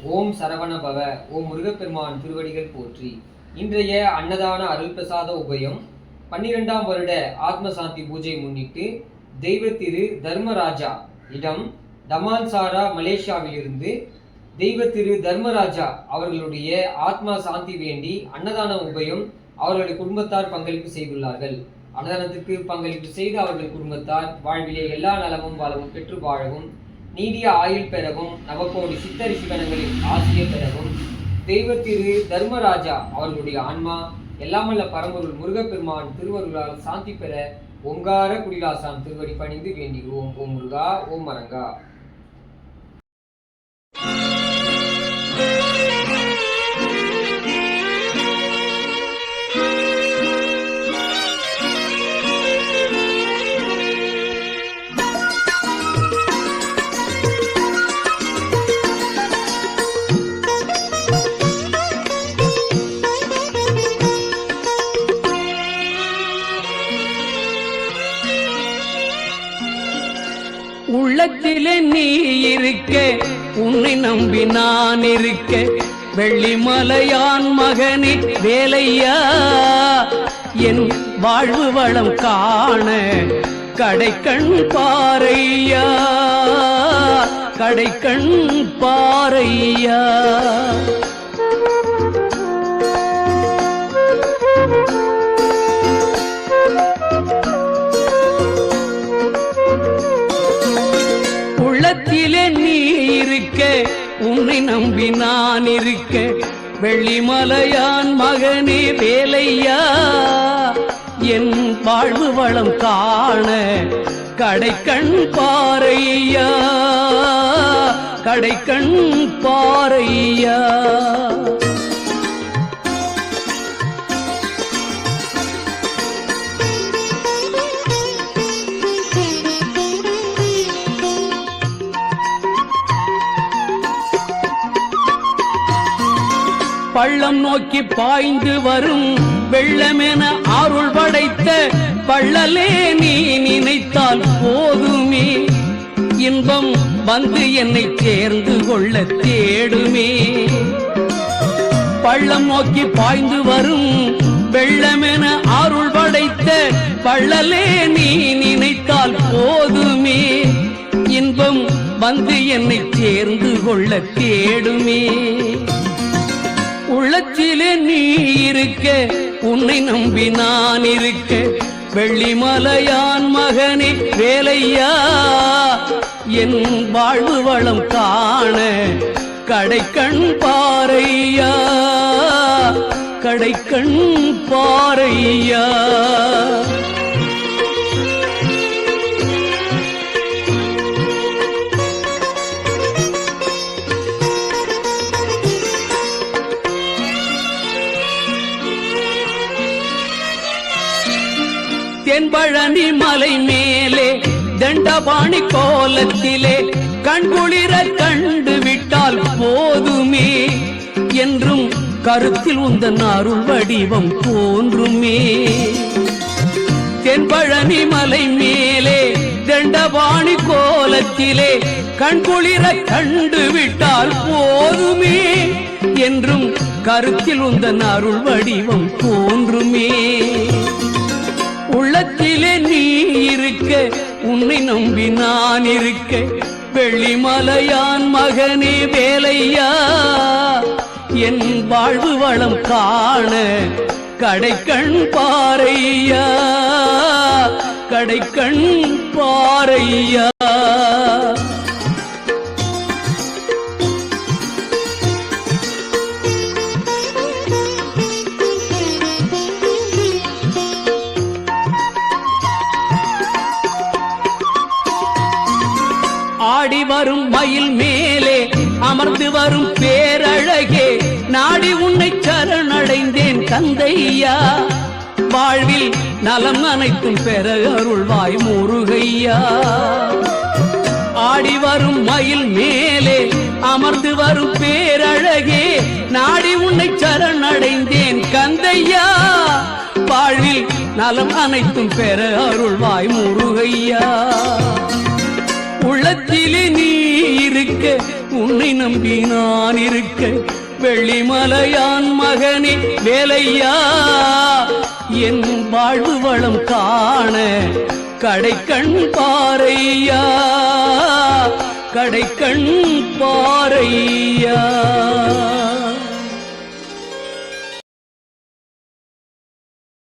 ஓம் சரவண பவ. ஓம் முருகப்பெருமான் திருவடிகள் போற்றி. இன்றைய அன்னதான அருள் பிரசாத உபயம் 12ஆம் வருட ஆத்மசாந்தி பூஜை முன்னிட்டு தெய்வ திரு தர்மராஜா, இடம் டமான்சாரா, மலேசியாவிலிருந்து தெய்வ திரு தர்மராஜா அவர்களுடைய ஆத்மா சாந்தி வேண்டி அன்னதான உபயம் அவர்களுடைய குடும்பத்தார் பங்களிப்பு செய்துள்ளார்கள். அன்னதானத்திற்கு பங்களிப்பு செய்து அவர்கள் குடும்பத்தார் வாழ்விலே எல்லா நலமும் வளமும் பெற்று வாழவும், நீடிய ஆயுள் பெறவும், நவகோடி சித்தரி சிவனங்களின் ஆசியை பெறவும், தெய்வ திரு தர்மராஜா அவர்களுடைய ஆன்மா எல்லாமல்ல பரம்பொருள் முருகப்பெருமான் திருவருளால் சாந்தி பெற ஓங்கார குடிலாசான் திருவடி பணிந்து வேண்டுகிறோம். ஓம் முருகா, ஓம் மரங்கா. உள்ளத்திலே நீ இருக்க, உன்னை நம்பி நான் இருக்க, வெள்ளிமலையான் மகனே வேலையா, என் வாழ்வு வளம் காண கடைக்கண் பாரையா, கடைக்கண் பாரையா. உள்ளத்திலே நீ இருக்க, உன்னை நம்பி நான் இருக்க, வெள்ளிமலையான் மகனே வேலையா, என் வாழ்வு வளம் காண கடைக்கண் பாரையா, கடைக்கண் பாரையா. பள்ளம் நோக்கி பாய்ந்து வரும் வெள்ளமென அருள் படைத்த பள்ளலே நீ நினைத்தால் போதுமே, இன்பம் வந்து என்னை சேர்ந்து கொள்ள தேடுமே. பள்ளம் நோக்கி பாய்ந்து வரும் வெள்ளமென அருள் படைத்த பள்ளலே நீ நினைத்தால் போதுமே, இன்பம் வந்து என்னை சேர்ந்து கொள்ள தேடுமே. உள்ளத்திலே நீ இருக்க, உன்னை நம்பி நான் இருக்க, வெள்ளிமலையான் மகனே வேலையா, என் வாழ்வு வளம் காண கடைக்கண் பாரையா, கடைக்கண் பாரையா. தென்பழனி மலை மேலே தண்டபாணி கோலத்திலே கண்குளிர கண்டு விட்டால் போதுமே, என்றும் கருத்தில் உந்தன் அருள் வடிவம் தோன்றுமே. தென்பழனி மலை மேலே தண்டபாணி கோலத்திலே கண்குளிர கண்டு விட்டால் போதுமே, என்றும் கருத்தில் உந்தன் அருள் வடிவம் தோன்றுமே. உள்ளத்திலே நீ இருக்க, உன்னை நம்பி நான் இருக்க, வெள்ளிமலையான் மகனே வேலையா, என் வாழ்வு வளம் காண கடைக்கண் பாரையா, கடைக்கண் பாரையா. ஆடி வரும் மயில் மேலே அமர்ந்து வரும் பேரழகே, நாடி உன்னை சரணடைந்தேன் கந்தையா, வாழ்வில் நலம் அனைத்தும் பெற அருள்வாய் முருகையா. ஆடி வரும் மயில் மேலே அமர்ந்து வரும் பேரழகே, நாடி உன்னை சரணடைந்தேன் கந்தையா, வாழ்வில் நலம் அனைத்தும் பெற அருள்வாய் முருகையா. உள்ளத்திலே நீ இருக்க, உன்னை நம்பி நான் இருக்க, வெள்ளிமலையான் மகனே வேலையா, என் வாழ்வு வளம் காண கடைக்கண் பாரையா, கடைக்கண் பாரையா.